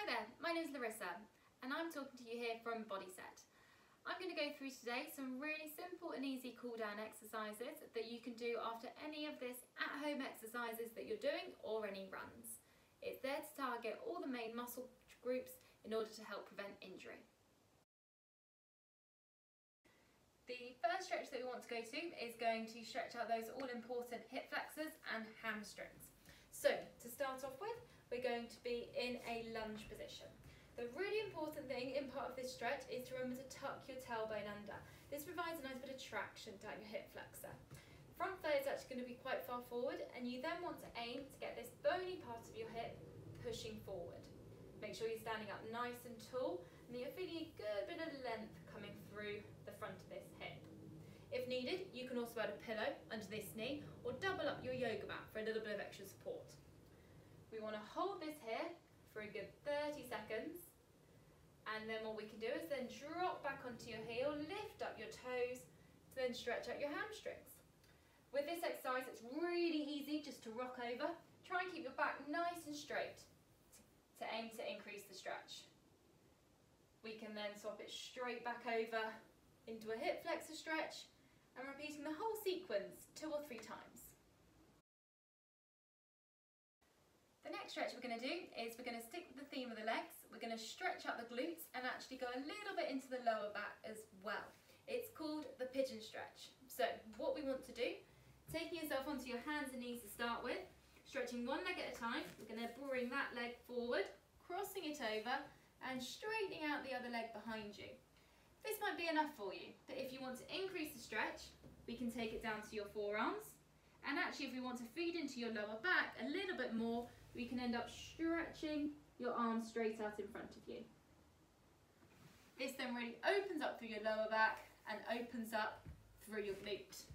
Hi there, my name is Larissa and I'm talking to you here from Bodyset. I'm going to go through today some really simple and easy cool down exercises that you can do after any of this at-home exercises that you're doing or any runs. It's there to target all the main muscle groups in order to help prevent injury. The first stretch that we want to go to is going to stretch out those all-important hip flexors and hamstrings. So to start off with, we're going to be in a lunge position. The really important thing in part of this stretch is to remember to tuck your tailbone under. This provides a nice bit of traction down your hip flexor. Front thigh is actually going to be quite far forward, and you then want to aim to get this bony part of your hip pushing forward. Make sure you're standing up nice and tall and that you're feeling a good bit of length coming through the front of this hip. If needed, you can also add a pillow under this knee or double up your yoga mat for a little bit of extra support. We want to hold this here for a good 30 seconds, and then what we can do is then drop back onto your heel, lift up your toes to then stretch out your hamstrings. With this exercise, it's really easy just to rock over. Try and keep your back nice and straight to aim to increase the stretch. We can then swap it straight back over into a hip flexor stretch and repeating the whole sequence 2 or 3 times. The next stretch we're going to do is we're going to stick with the theme of the legs. We're going to stretch out the glutes and actually go a little bit into the lower back as well. It's called the pigeon stretch. So what we want to do, taking yourself onto your hands and knees to start with, stretching one leg at a time, we're going to bring that leg forward, crossing it over and straightening out the other leg behind you. This might be enough for you, but if you want to increase the stretch, we can take it down to your forearms. And actually, if we want to feed into your lower back a little bit more, we can end up stretching your arms straight out in front of you. This then really opens up through your lower back and opens up through your glute.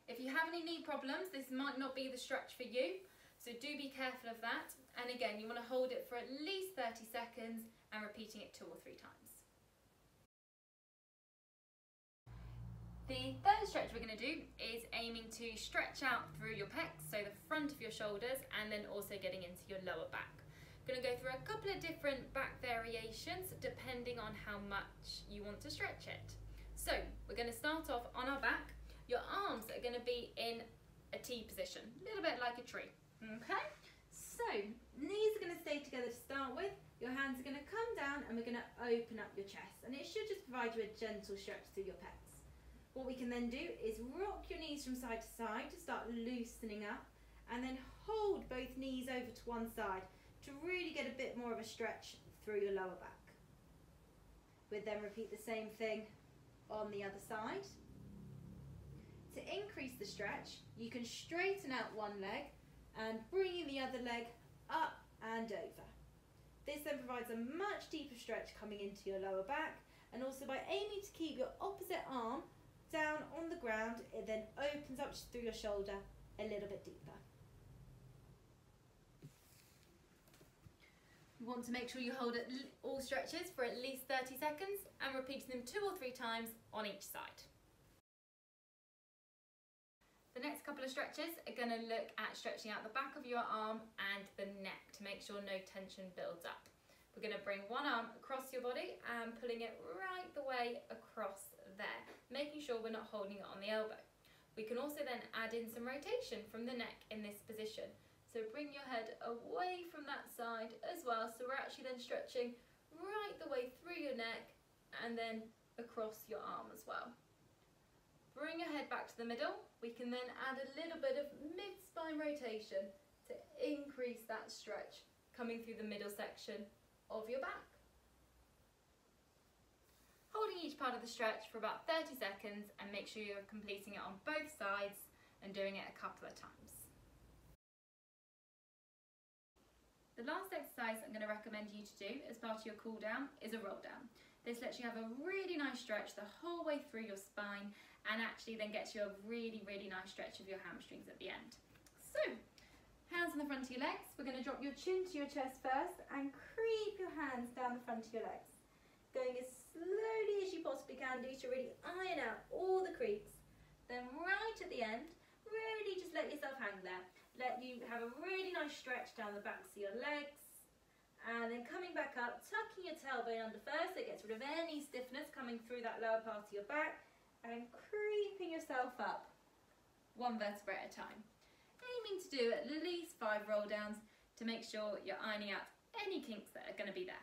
If you have any knee problems, this might not be the stretch for you, so do be careful of that. And again, you want to hold it for at least 30 seconds and repeating it 2 or 3 times. The third stretch we're going to do is aiming to stretch out through your pecs, so the front of your shoulders, and then also getting into your lower back. I'm going to go through a couple of different back variations depending on how much you want to stretch it. So we're going to start off on our back. Your arms are going to be in a T position, a little bit like a tree. Okay, so knees are going to stay together to start with. Your hands are going to come down and we're going to open up your chest, and it should just provide you a gentle stretch through your pecs. What we can then do is rock your knees from side to side to start loosening up, and then hold both knees over to one side to really get a bit more of a stretch through your lower back. We'd then repeat the same thing on the other side. To increase the stretch, you can straighten out one leg and bring the other leg up and over. This then provides a much deeper stretch coming into your lower back, and also by aiming to keep your opposite arm down on the ground, it then opens up through your shoulder a little bit deeper. You want to make sure you hold all stretches for at least 30 seconds and repeat them 2 or 3 times on each side. The next couple of stretches are going to look at stretching out the back of your arm and the neck to make sure no tension builds up. We're going to bring one arm across your body and pulling it right the way across there, making sure we're not holding it on the elbow. We can also then add in some rotation from the neck in this position. So bring your head away from that side as well, so we're actually then stretching right the way through your neck and then across your arm as well. Bring your head back to the middle. We can then add a little bit of mid-spine rotation to increase that stretch coming through the middle section of your back. Holding each part of the stretch for about 30 seconds and make sure you're completing it on both sides and doing it a couple of times. The last exercise I'm going to recommend you to do as part of your cool down is a roll down. This lets you have a really nice stretch the whole way through your spine and actually then gets you a really nice stretch of your hamstrings at the end. So, hands on the front of your legs. We're going to drop your chin to your chest first and creep your hands down the front of your legs. Going as slowly as you possibly can do to really iron out all the creaks. Then right at the end, really just let yourself hang there. Let you have a really nice stretch down the backs of your legs And then coming back up, tucking your tailbone under first, so it gets rid of any stiffness coming through that lower part of your back, and creeping yourself up, one vertebrae at a time. Aiming to do at least 5 roll downs to make sure you're ironing out any kinks that are going to be there.